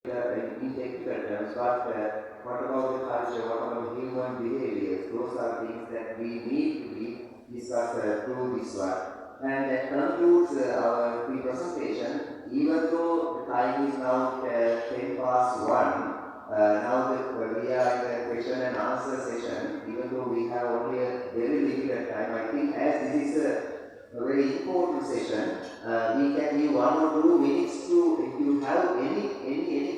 in technical terms, but what about the culture, what about human behaviors? Those are things that we need to be discussed through this one. And that concludes our presentation. Even though the time is now 10 past 1, now that we are in the question and answer session, even though we have only a very limited time, I think as this is a very important session, we can give 1 or 2 minutes to, if you have any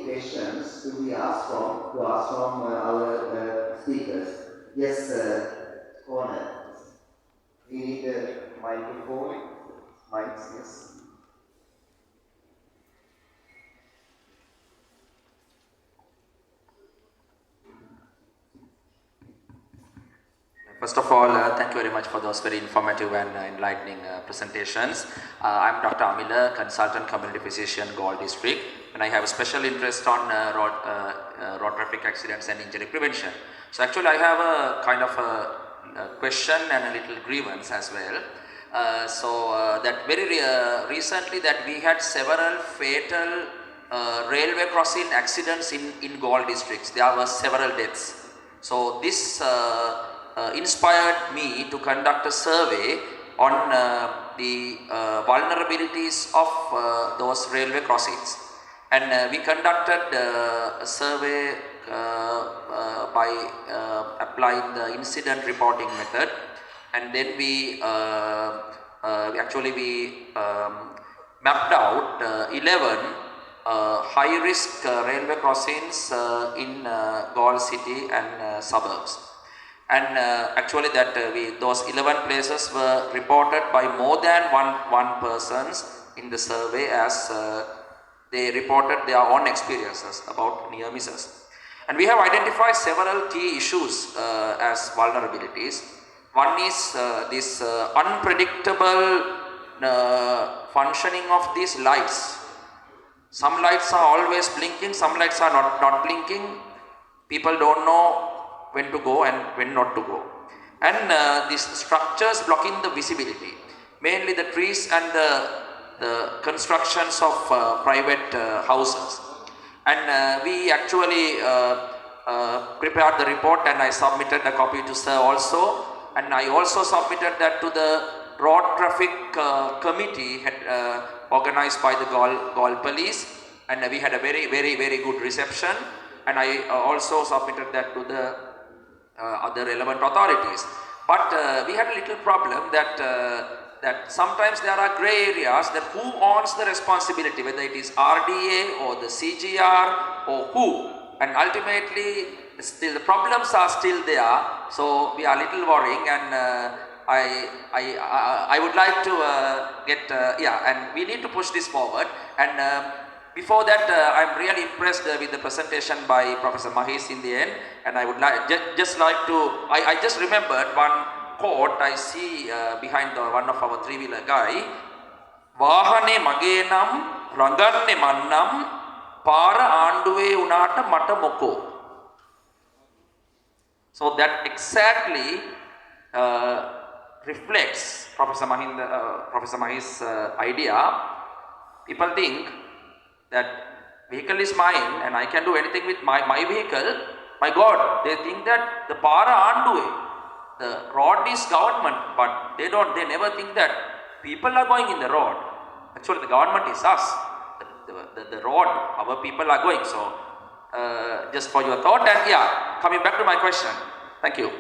questions to be asked from, our speakers. Yes, Corner. We need a microphone. Mics, yes. First of all, thank you very much for those very informative and enlightening presentations. I'm Dr. Amila, consultant community physician, Galle District, and I have a special interest on road traffic accidents and injury prevention. So actually I have a kind of a question and a little grievance as well. That very recently that we had several fatal railway crossing accidents in Galle districts. There were several deaths. So this inspired me to conduct a survey on the vulnerabilities of those railway crossings. And we conducted a survey by applying the incident reporting method, and then we mapped out 11 high risk railway crossings in Galle city and suburbs. And actually those 11 places were reported by more than one persons in the survey, as they reported their own experiences about near misses. And we have identified several key issues as vulnerabilities. One is this unpredictable functioning of these lights. Some lights are always blinking, some lights are not blinking. People don't know when to go and when not to go. And these structures blocking the visibility, mainly the trees and the constructions of private houses. And we actually prepared the report, and I submitted a copy to sir also, and I also submitted that to the road traffic committee organized by the Galle police, and we had a very good reception. And I also submitted that to the other relevant authorities. But we had a little problem that sometimes there are gray areas, that who owns the responsibility, whether it is RDA or the CGR or who, and ultimately still the problems are still there. So we are a little worrying, and I would like to and we need to push this forward. And before that, I'm really impressed with the presentation by Professor Mahesh in the end, and I would just like to, I just remembered one quote I see behind one of our three-wheeler guy. Vahane mage nam, ranganne mannam, para aanduve unata mata moko. So that exactly reflects Professor Mahesh's idea. People think that vehicle is mine and I can do anything with my vehicle. My God, they think that the para anduve, the road is government, but they never think that people are going in the road. Actually, the government is us. The road, our people are going. So, just for your thought. And coming back to my question. Thank you.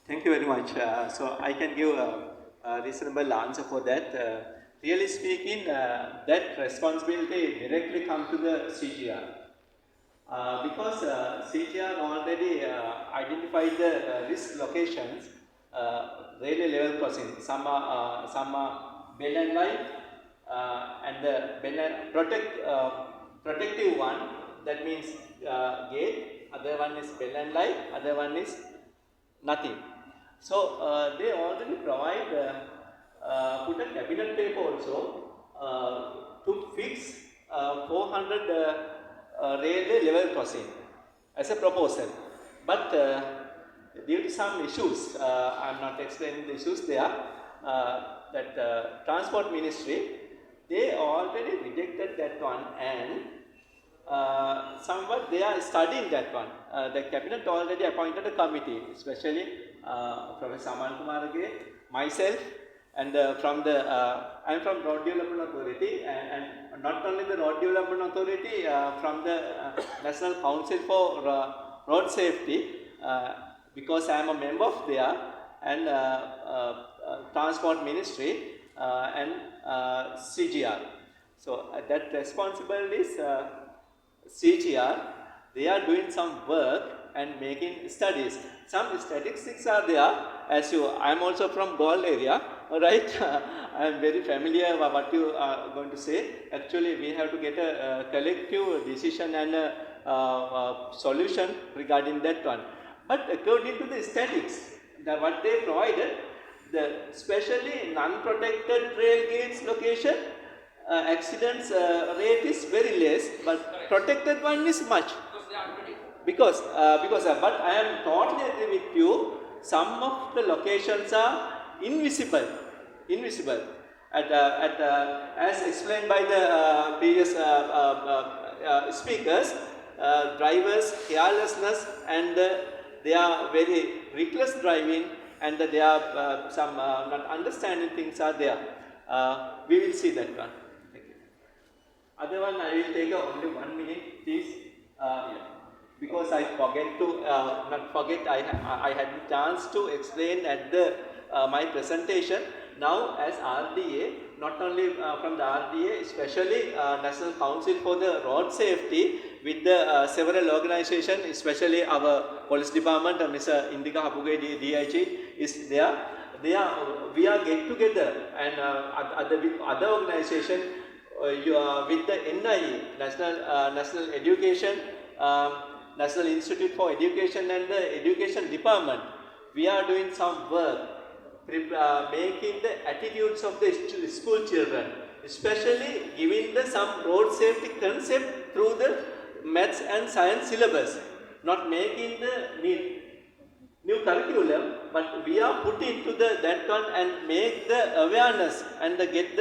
Thank you very much. So I can give a reasonable answer for that. Really speaking, that responsibility directly comes to the CGR. Because CGR already identified the risk locations, railway level crossing. Some are bell and light, and the bell and protective one, that means gate. Other one is bell and light. Other one is nothing. So they already provide put a cabinet paper also to fix 400 railway level crossing as a proposal. But due to some issues, I am not explaining the issues there. Transport Ministry, they already rejected that one, and somewhat they are studying that one. The cabinet already appointed a committee, especially Professor Aman Kumarage, myself, and I am from Road Development Authority, and not only the Road Development Authority, from the National Council for Road Safety, because I am a member of there, and Transport Ministry and CGR. So that responsibility is CGR. They are doing some work and making studies. Some statistics are there. I am also from Galle area, right? I am very familiar with what you are going to say. Actually, we have to get a collective decision and a solution regarding that one. But according to the statistics, what they provided, especially non-protected rail gates location, accidents rate is very less, but protected one is much. Because but I am totally agree with you. Some of the locations are invisible. As explained by the previous speakers, drivers carelessness, and they are very reckless driving, and they are some not understanding things are there. We will see that one. Thank you. Other one I will take only 1 minute, please. Because I forget to I had the chance to explain at the my presentation. Now as RDA, not only from the RDA, especially National Council for the Road Safety, with the several organizations, especially our police department, Mr. Indika Hapuge DIG is there. We are get together, and with other organizations, with the NIE, National Education, National Institute for Education, and the Education Department. We are doing some work, making the attitudes of the school children, especially giving some road safety concept through the maths and science syllabus, not making the new curriculum, but we are put into that one and make the awareness and get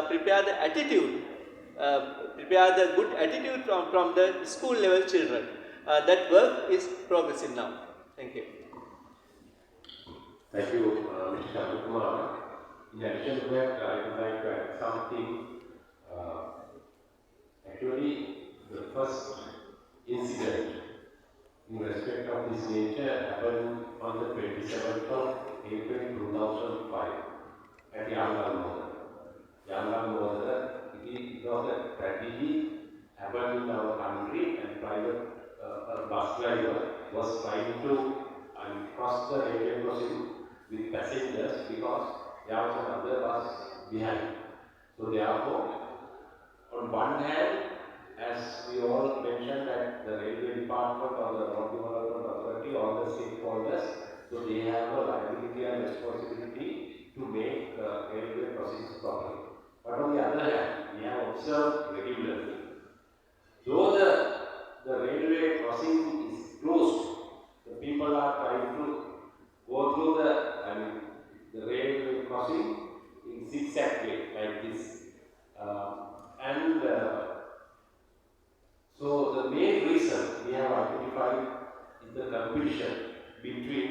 prepare the attitude, prepare the good attitude from the school level children. That work is progressing now. Thank you. Thank you, Mr. Chandrakumar. In addition to that, I would like to add something. Actually, the first incident in respect of this nature happened on the 27th of April 2005 at Yangal Modar. It was a tragedy happened in our country, and private bus driver was trying to cross the railway crossing with passengers because there was another bus behind. So therefore, on one hand, as we all mentioned that the railway department or the road development authority, all the stakeholders, so they have a liability and responsibility to make railway crossings properly. But on the other hand, we have observed regularly, though the railway crossing is closed, the people are trying to go through the railway crossing in zigzag way like this. So the main reason we have identified is the competition between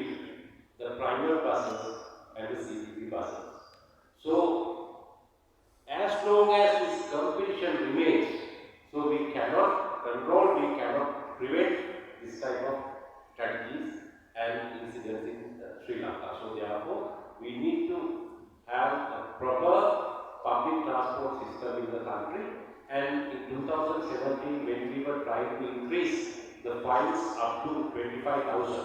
the private buses and the CPP buses. So as long as this competition remains, so we cannot control, we cannot prevent this type of tragedies and incidents in Sri Lanka. So therefore, we need to have a proper public transport system in the country. And in 2017, when we were trying to increase the fines up to 25,000,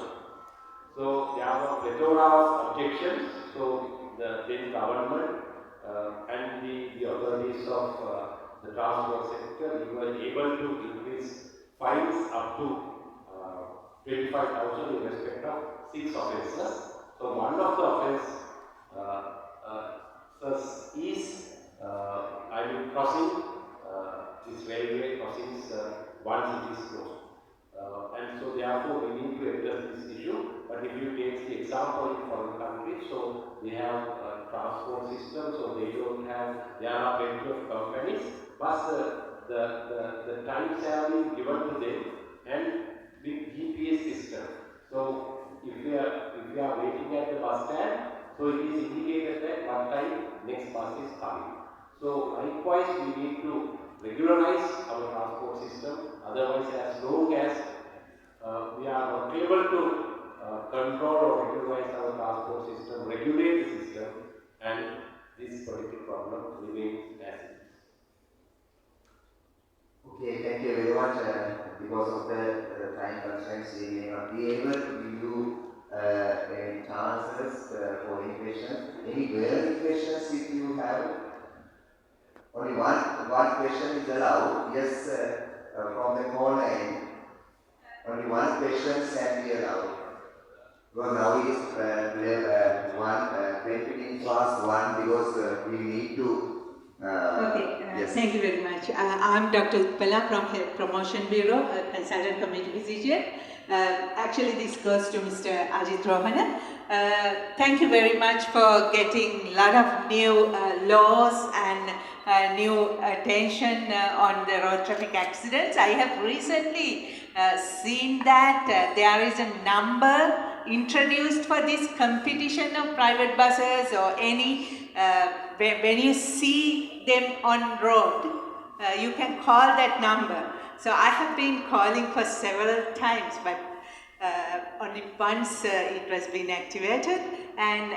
so there were plethora of objections. So the then government and the authorities of the transport sector, we were able to increase fines up to 25,000 in respect of 6 offences. So one of the offences is crossing this railway crossings once it is closed. And so therefore we need to address this issue. But But if you take the example in foreign countries, so they have a transport system, so they don't have, there are plenty of companies, but the times have been given to them and with GPS system. So if you are waiting at the bus stand, so it is indicated that what time next bus is coming. So likewise we need to regularize our transport system, otherwise as long as we are not able to control or regularize our transport system, regulate the system, and this particular problem remains as it is. Okay, thank you very much. Because of the time constraints, we may not be able to give you any answers for any questions. Any burning questions if you have? Only one question is allowed. Yes, from the call line. Only one question can be allowed. Because now it is 20 minutes past 1 because we need to. Yes. Thank you very much. I'm Dr. Utpala from Health Promotion Bureau, a consultant committee physician. Actually, this goes to Mr. Ajit Rohana. Thank you very much for getting a lot of new laws and new attention on the road traffic accidents. I have recently seen that there is a number introduced for this competition of private buses or any when you see them on road, you can call that number. So I have been calling for several times, but only once it was been activated, and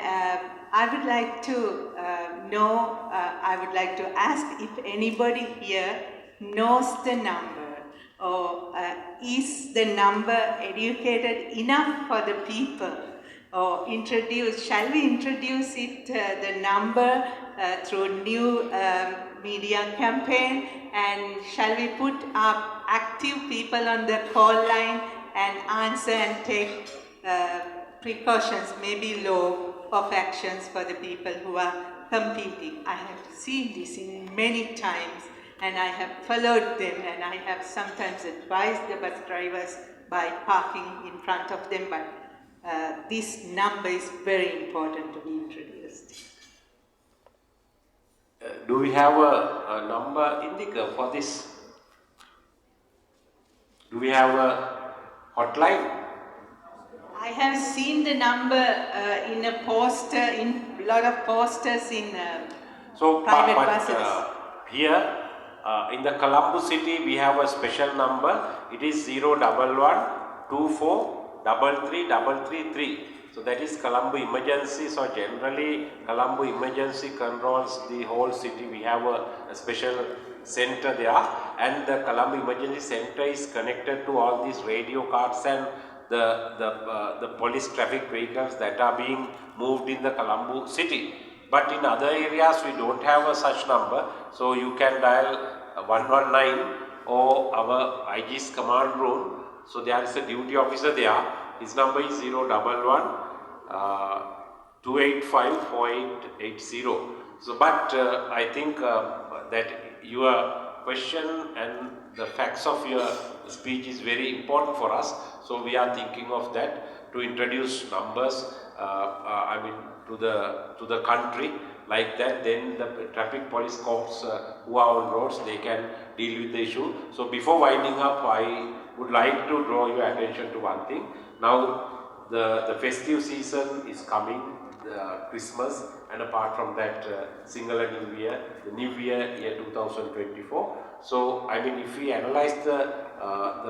I would like to I would like to ask if anybody here knows the number, or is the number educated enough for the people, or shall we introduce it, the number through new media campaign, and shall we put up active people on the call line and answer and take precautions, maybe law of actions for the people who are competing. I have seen this in many times, and I have followed them, and I have sometimes advised the bus drivers by parking in front of them, but this number is very important to be introduced. Do we have a number indicator for this? Do we have a hotline? I have seen the number in a poster, in a lot of posters in private buses. Here in the Colombo city, we have a special number. It is 011 24 33333. So that is Colombo emergency. So generally Colombo emergency controls the whole city. We have a special center there, and the Colombo emergency center is connected to all these radio cards and the police traffic vehicles that are being moved in the Colombo city. But in other areas we don't have a such number, so you can dial 119 or our IG's command room. So there is a duty officer there. His number is 011 285 4880. So, but I think that your question and the facts of your speech is very important for us. So we are thinking of that to introduce numbers. To the country like that. Then the traffic police corps who are on roads, they can deal with the issue. So before winding up, I would like to draw your attention to one thing. Now the festive season is coming, Christmas, and apart from that Sinhala New Year, the New Year 2024. So I mean, if we analyze the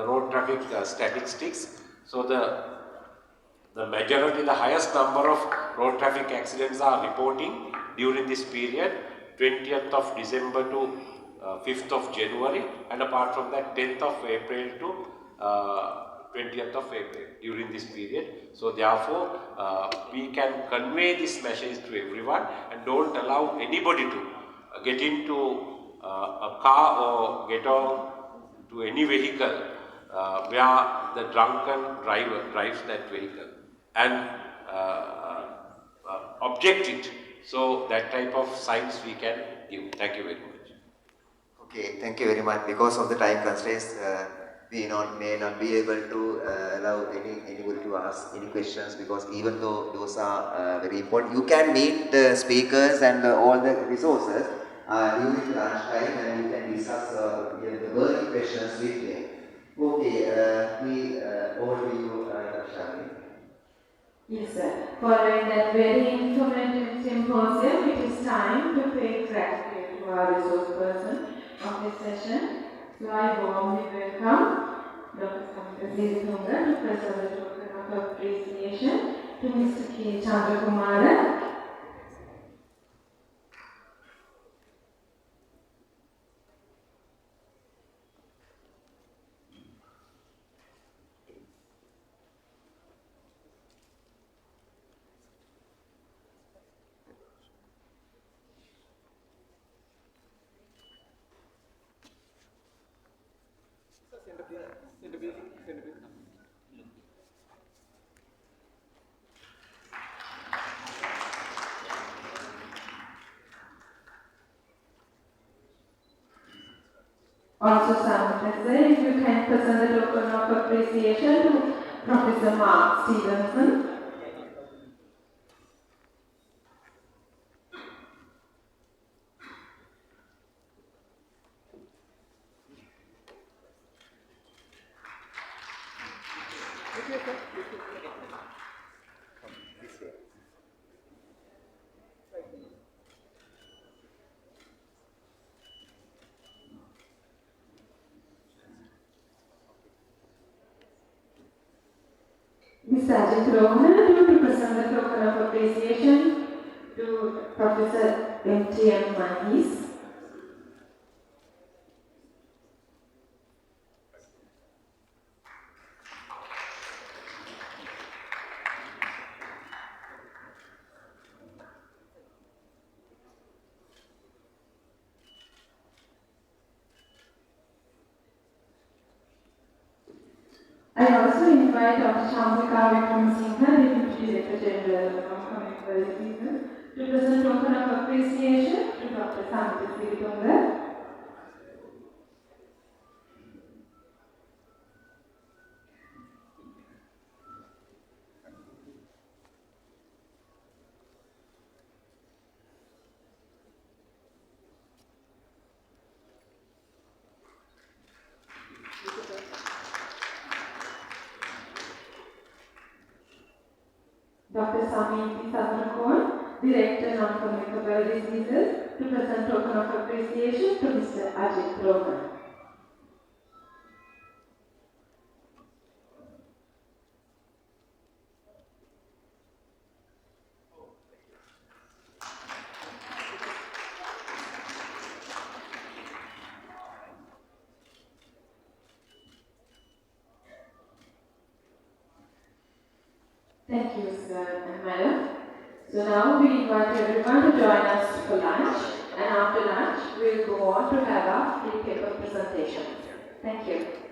road traffic statistics, so the majority, the highest number of road traffic accidents are reporting during this period, 20th of December to 5th of January, and apart from that 10th of April to 20th of April during this period. So therefore, we can convey this message to everyone and don't allow anybody to get into a car or get on to any vehicle where the drunken driver drives that vehicle and object it. So that type of signs we can give. Thank you very much. Okay, thank you very much. Because of the time constraints, we may not be able to allow anybody to ask any questions, because even though those are very important, you can meet the speakers and all the resources during the lunch time, and you can discuss the burning questions with them. Okay, over to you, Shalini. Yes, sir. Following that very informative symposium, it is time to pay gratitude to our resource person of this session. So I warmly welcome Dr. Samita Tunga to present the token of appreciation to Mr. K. Chandrakumara. Also, Samita, if you can present the token of appreciation to Professor Mark Stevenson. Ms. Ajit Rohan to present the token of appreciation to Professor M.T.M. Mahis. I also invite Dr. Chandrika Vikramasinghe, Deputy Director General of Community Diseases, to present token of appreciation to Dr. Samita Siritunga. Dr. Samiti Sadrakon, Director Non-Communicable Diseases, to present token of appreciation to Mr. Ajit Rohan. Thank you, sir and madam. So now we invite everyone to join us for lunch, and after lunch we will go on to have our free paper presentation. Thank you.